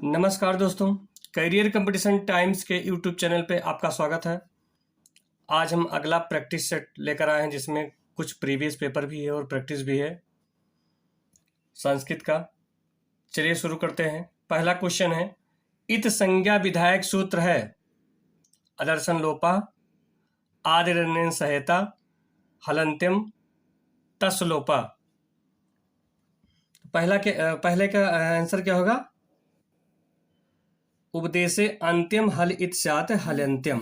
नमस्कार दोस्तों, career competition times के यूट्यूब चैनल पे आपका स्वागत है। आज हम अगला प्रैक्टिस सेट लेकर आए हैं जिसमें कुछ प्रीवियस पेपर भी है और प्रैक्टिस भी है संस्कृत का। चलिए शुरू करते हैं। पहला क्वेश्चन है, इत संज्ञा विधायक सूत्र है अदर्शन लोपा, आदिरण्यन सहेता, हलंत्यम, तस् लोपा। पहले का आंसर क्या होगा? उपदेशे अंत्यम हल इत स्यात् हलंत्यम।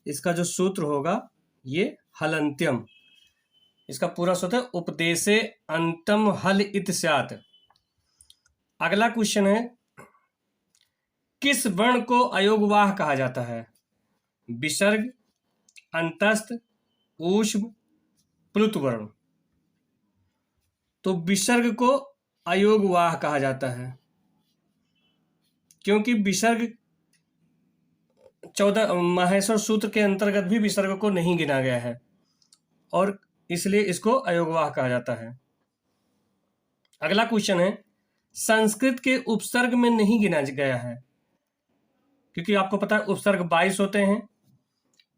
इसका जो सूत्र होगा ये हलंत्यम। इसका पूरा सूत्र है उपदेशे अंतम हल इत स्यात्। अगला क्वेश्चन है, किस वर्ण को अयोगवाह कहा जाता है? विसर्ग, अंतस्थ, ऊष्म, प्लुत वर्ण। तो विसर्ग को अयोगवाह कहा जाता है क्योंकि विसर्ग 14 माहेश्वर सूत्र के अंतर्गत भी विसर्ग को नहीं गिना गया है और इसलिए इसको अयोगवाह कहा जाता है। अगला क्वेश्चन है, संस्कृत के उपसर्ग में नहीं गिना गया है क्योंकि आपको पता है उपसर्ग 22 होते हैं।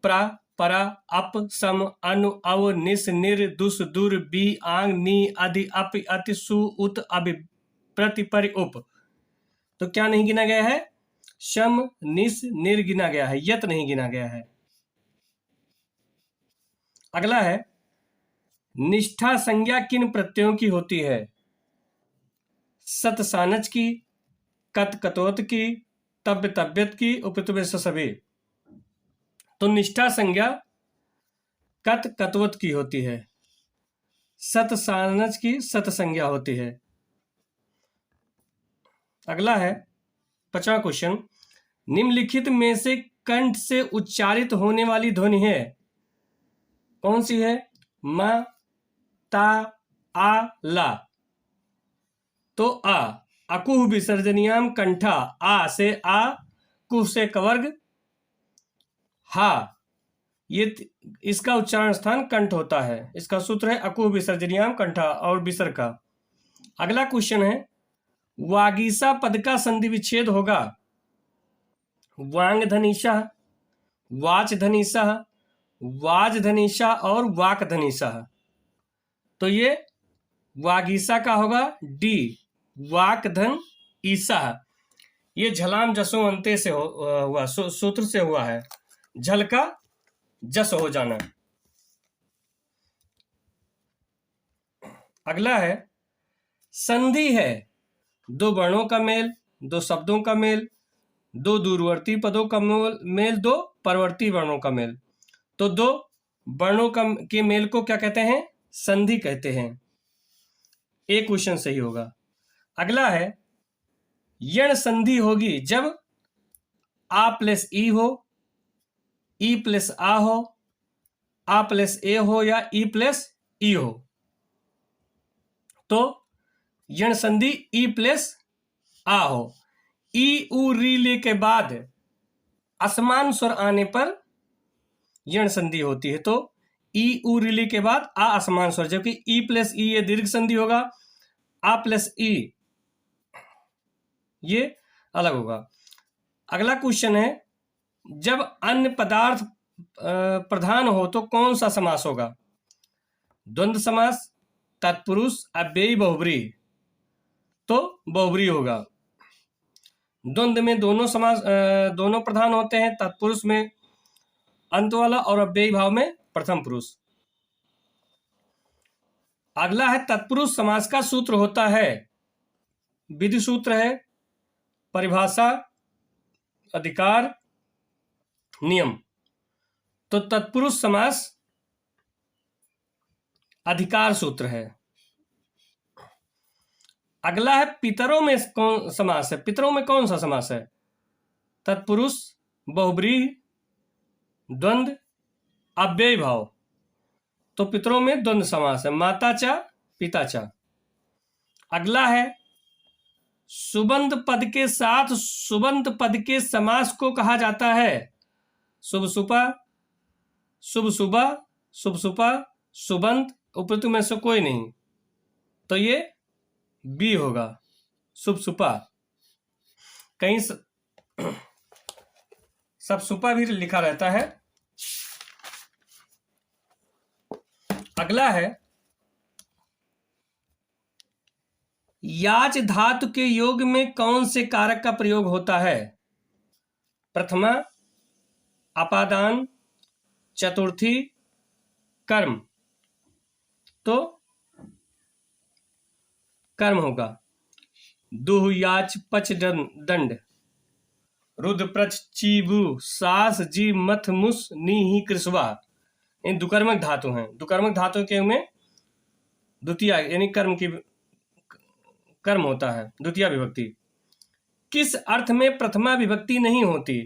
प्रा, परा, अप, सम, अनु, अव, निस, निर, दुस, दुर, बी, आंग, नी, अधि, अप, अति, सु, उत, अभि, प्रति, परि, उप। तो क्या नहीं गिना गया है? शम, निस, निर गिना गया है, यत नहीं गिना गया है। अगला है, निष्ठा संज्ञा किन प्रत्ययों की होती है? सत सानच की, कत कतोत की, तब्य तब्यत की, उपतव्य सभी। तो निष्ठा संज्ञा कत कतवत की होती है, सत सानच की सत संज्ञा होती है। अगला है 5वां क्वेश्चन, निम्नलिखित में से कंठ से उच्चारित होने वाली ध्वनि है कौन सी है? म, ता, आ, ला। तो आ, अकुह विसर्जनियाम कंठा, आ से आ, कुह से कवर्ग, हा, ये इसका उच्चारण स्थान कंठ होता है। इसका सूत्र है अकुह विसर्जनियाम कंठा और विसर्ग का। अगला क्वेश्चन है, वागीसा पद का संधि विच्छेद होगा वांग धनीशा, वाच धनीशा, वाज धनीशा और वाक धनीशा। तो ये वागीसा का होगा डी, वाक धन ईसा। ये झलाम जसो अंते से हुआ सूत्र से हुआ है, झल का जस हो जाना। अगला है, संधि है दो वर्णों का मेल, दो शब्दों का मेल, दो दूरवर्ती पदों का मेल, दो परवर्ती वर्णों का मेल। तो दो वर्णों के मेल को क्या कहते हैं? संधि कहते हैं। एक क्वेश्चन सही होगा। अगला है, यण संधि होगी जब आ प्लस ई हो, ई प्लस आ हो, आ प्लस ए हो या ई प्लस ई हो। तो यण संधि ई प्लस आ हो। ई उ री ले के बाद असमान स्वर आने पर यण संधि होती है। तो ई उ री ले के बाद आ असमान स्वर, जबकि ई प्लस ई ये दीर्घ संधि होगा, आ प्लस ई ये अलग होगा। अगला क्वेश्चन है, जब अन्य पदार्थ प्रधान हो तो कौन सा समास होगा? द्वंद्व समास, तत्पुरुष, अव्ययी, बहुब्रीहि। तो बहुब्रीहि होगा। द्वंद्व में दोनों प्रधान होते हैं, तत्पुरुष में अंत वाला और अव्ययी भाव में प्रथम पुरुष। अगला है, तत्पुरुष समास का सूत्र होता है, विधि सूत्र है, परिभाषा, अधिकार, नियम। तो तत्पुरुष समास अधिकार सूत्र है। अगला है, पितरों में कौन समास है? पितरों में कौन सा समास है? तत्पुरुष, बहुब्रीहि, द्वंद्व, अव्ययी भाव। तो पितरों में द्वंद्व समास है, माता चा पिता चा। अगला है, सुबंध पद के साथ सुबंध पद के समास को कहा जाता है शुभ सुपा, शुभ सुबा, शुभ सुपा, सुबंध, उपयुक्त में से कोई नहीं। तो ये बी होगा, शुभ सुपा। कहीं सब सुपा भी लिखा रहता है। अगला है याच धातु के योग में कौन से कारक का प्रयोग होता है? प्रथमा, अपादान, चतुर्थी, कर्म। तो कर्म होगा। दुह, याच, पच, दंड, रुद्र, प्रच, चीबु, सास, जी, मथ, मुस, नी, ही, कृस्वा। इन दुकर्मक धातु हैं। दुकर्मक धातु के में द्वितीय यानी कर्म होता है, द्वितीय विभक्ति। किस अर्थ में प्रथमा विभक्ति नहीं होती?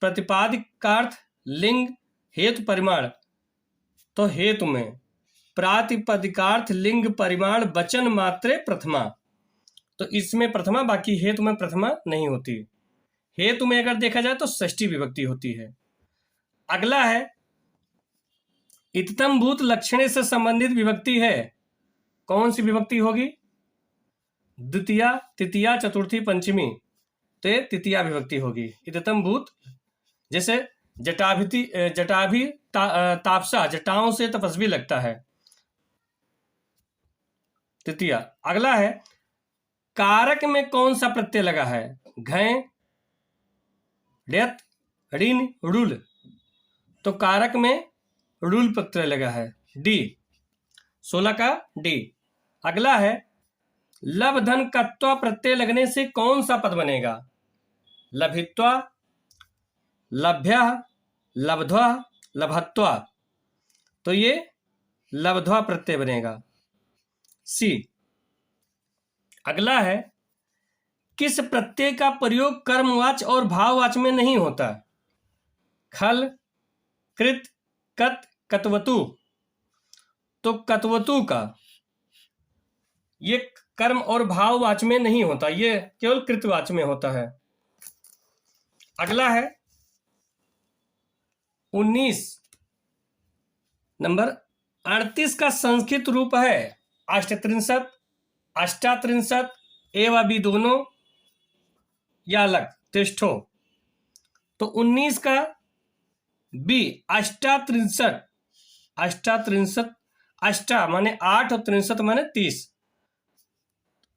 प्रतिपादिकार्थ, लिंग, हेतु, परिमाण। तो हेतु में प्रातिपदिकार्थ, लिंग, परिमाण, वचन मात्रे प्रथमा। तो इसमें प्रथमा, बाकी हेतु में प्रथमा नहीं होती। हेतु में अगर देखा जाए तो षष्ठी विभक्ति होती है। अगला है इततम भूत लक्षणे से संबंधित विभक्ति है। कौन सी विभक्ति होगी? द्वितीया, तृतीया, चतुर्थी, पंचमी। तो ये तृतीया विभक्ति होगी। इततम भूत, जैसे जटाभि तापसा, जटाओं से तपस्वी लगता है, तृतीया। अगला है कारक में कौन सा प्रत्यय लगा है? घय, ड्यत, ऋण, रुल। तो कारक में रुल प्रत्यय लगा है, डी। 16 का डी। अगला है लब धन कत्वा प्रत्यय लगने से कौन सा पद बनेगा? लभित्वा, लभ्य, लब्ध्वा, लभत्वा। तो ये लब्ध्वा प्रत्यय बनेगा, सी। अगला है किस प्रत्यय का प्रयोग कर्मवाच और भाववाच में नहीं होता? खल, कृत, कत, कतवतु। तो कतवतु का ये कर्म और भाववाच में नहीं होता, ये केवल कृतवाच में होता है। अगला है 19 नंबर 38 का संस्कृत रूप है अष्टत्रिंशत्, अष्टात्रिंशत्, एवं भी दोनों या अलग, तिष्ठो। तो 19 का बी अष्टात्रिंशत्। अष्टात्रिंशत्, अष्टा माने 8 और त्रिंशत् माने 30,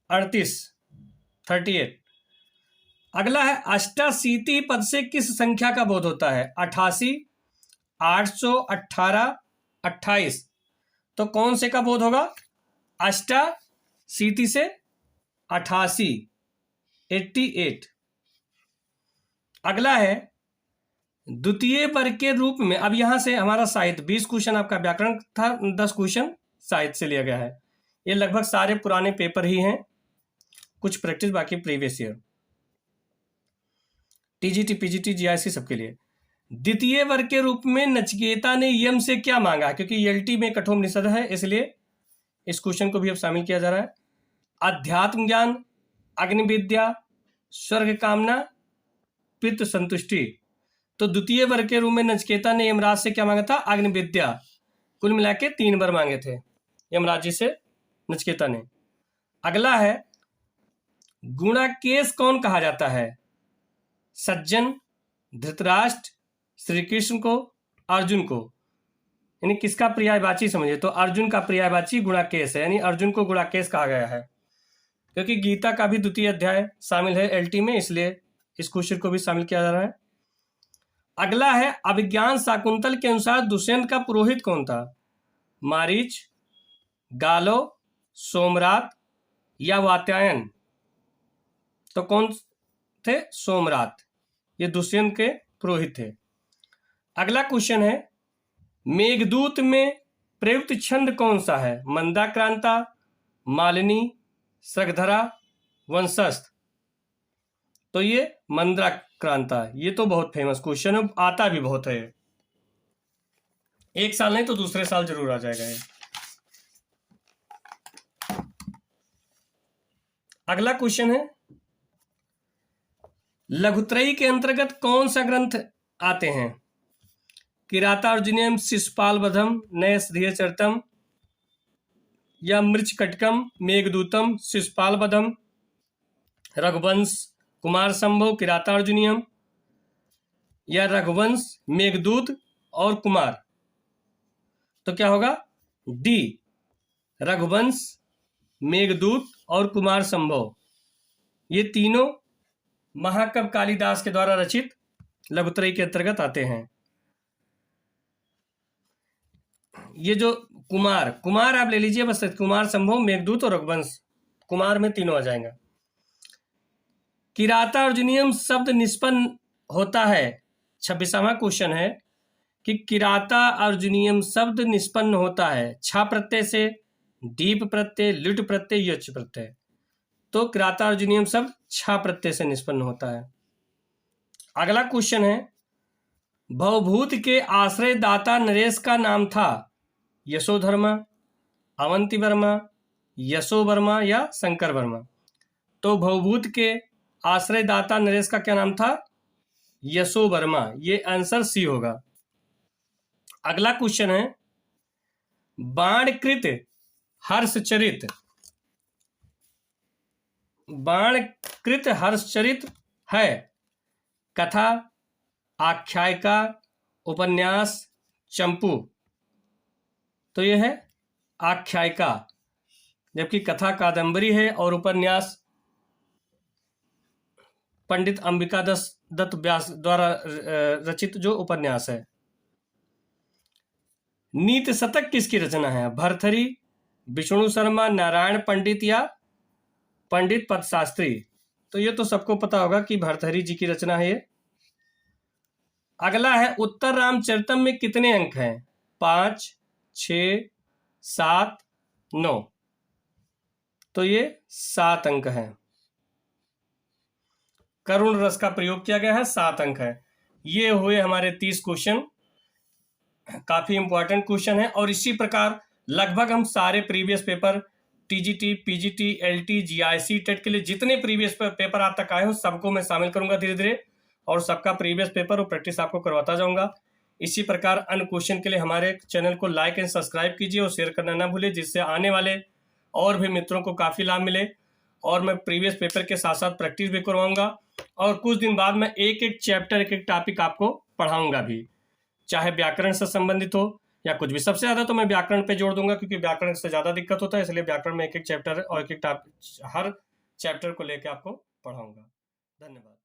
38, 38। अगला है अष्टाशीति पद से किस संख्या का बोध होता है? 88, 818, 28। तो कौन से का बोध होगा? अष्टाशीति से 88, 88। अगला है द्वितीय वर्ग के रूप में। अब यहां से हमारा साहित्य 20 क्वेश्चन आपका व्याकरण था, 10 क्वेश्चन साहित्य से लिया गया है। ये लगभग सारे पुराने पेपर ही हैं, कुछ प्रैक्टिस, बाकी previous year, TGT, PGT, GIC सबके लिए। द्वितीय वर्ग के रूप में नचिकेता ने यम से क्या मांगा? क्योंकि एलटी में कठोर निषेध है, इसलिए इस क्वेश्चन को भी अब शामिल किया जा रहा है। अध्यात्म ज्ञान, अग्निविद्या, स्वर्ग कामना, पितृ संतुष्टि। तो द्वितीय वर्ग के रूप में नचिकेता ने यमराज से क्या मांगा था? अग्निविद्या। कुल मिला के 3 बार मांगे थे यमराज जी से नचिकेता ने। अगला है गुणाकेश कौन कहा जाता है? सज्जन, धृतराष्ट्र, श्री कृष्ण को, अर्जुन को। यानी किसका पर्यायवाची समझिए, तो अर्जुन का पर्यायवाची गुणाकेश है, यानी अर्जुन को गुणाकेश कहा गया है। क्योंकि गीता का भी 2वां अध्याय शामिल है एलटी में, इसलिए इस क्वेश्चन को भी शामिल किया जा रहा है। अगला है अभिज्ञान शाकुंतल के अनुसार दुष्यंत का पुरोहित कौन था? मारीच, गालो, सोमरात या वात्यायन। तो कौन थे? सोमरात। ये दुष्यंत के पुरोहित थे। अगला क्वेश्चन है मेघदूत में प्रयुक्त छंद कौन सा है? मंदाक्रांता, मालिनी, सृगधरा, वंशस्थ। तो ये मंदाक्रांता। ये तो बहुत फेमस क्वेश्चन है, आता भी बहुत है, एक साल नहीं तो दूसरे साल जरूर आ जाएगा ये। अगला क्वेश्चन है लघुत्रयी के अंतर्गत कौन सा ग्रंथ आते हैं? किरातार्जुनीयम, शिशुपालवधम, नैषधीयचरितम या मृच्छकटकम, मेघदूतम, शिशुपालवधम, रघुवंश, कुमार संभव, किरातार्जुनीयम, या रघुवंश, मेघदूत और कुमार? तो क्या होगा? डी, रघुवंश, मेघदूत और कुमार संभव। ये तीनों महाकवि कालिदास के द्वारा रचित लघुत्रयी के अंतर्गत आते हैं। ये जो कुमार आप ले लीजिए बस, कुमार संभव, मेघदूत और रघुवंश, कुमार में तीनों आ जाएगा। किरातार्जुनीयम शब्द निष्पन्न होता है, 26वां क्वेश्चन है कि किरातार्जुनीयम शब्द निष्पन्न होता है छा प्रत्यय से, दीप प्रत्यय, लुट प्रत्यय, यच प्रत्यय। तो किरातार्जुनीयम शब्द छा प्रत्यय से निष्पन्न होता है। अगला क्वेश्चन है, भवभूत के आश्रय दाता नरेश का नाम था यशोधर्मा, अवंती वर्मा, यशो वर्मा या शंकर वर्मा? तो भवभूत के आश्रय दाता नरेश का क्या नाम था? यशो वर्मा। ये आंसर सी होगा। अगला क्वेश्चन है, बाणकृत हर्षचरित, बाणकृत हर्षचरित है कथा, आख्यायिका, उपन्यास, चंपू? तो यह है आख्यायिका, जबकि कथा कादंबरी है और उपन्यास पंडित अंबिका दत्त व्यास द्वारा रचित जो उपन्यास है। नीति शतक किसकी रचना है? भर्तृहरि, विष्णु शर्मा, नारायण पंडित या पंडित पदशास्त्री? तो ये तो सबको पता होगा कि भर्तृहरि जी की रचना है ये। अगला है, उत्तर रामचरितम में कितने अंक हैं? 5, 6, 7, 9? तो ये 7 अंक हैं। करुण रस का प्रयोग किया गया है, 7 अंक है। ये हुए हमारे 30 क्वेश्चन, काफी इंपॉर्टेंट क्वेश्चन है। और इसी प्रकार लगभग हम सारे previous paper, TGT, PGT, LT, GIC, TET के लिए जितने प्रीवियस पेपर आज तक आए हो सबको मैं शामिल करूंगा धीरे धीरे, और सबका प्रीवियस पेपर और प्रैक्टिस आपको करवाता जाऊंगा। इसी प्रकार अन्य क्वेश्चन के लिए हमारे चैनल को लाइक एंड सब्सक्राइब कीजिए और शेयर करना ना भूलिए, जिससे आने वाले और भी मित्रों को काफ़ी लाभ मिले। और मैं प्रीवियस पेपर के साथ साथ प्रैक्टिस भी करवाऊंगा, और कुछ दिन बाद मैं एक एक चैप्टर, एक एक टॉपिक आपको पढ़ाऊंगा भी, चाहे व्याकरण से संबंधित हो या कुछ भी। सबसे ज़्यादा तो मैं व्याकरण पे जोड़ दूंगा, क्योंकि व्याकरण से ज़्यादा दिक्कत होता है, इसलिए व्याकरण में एक एक चैप्टर और एक एक टॉपिक, हर चैप्टर को लेकर आपको पढ़ाऊंगा। धन्यवाद।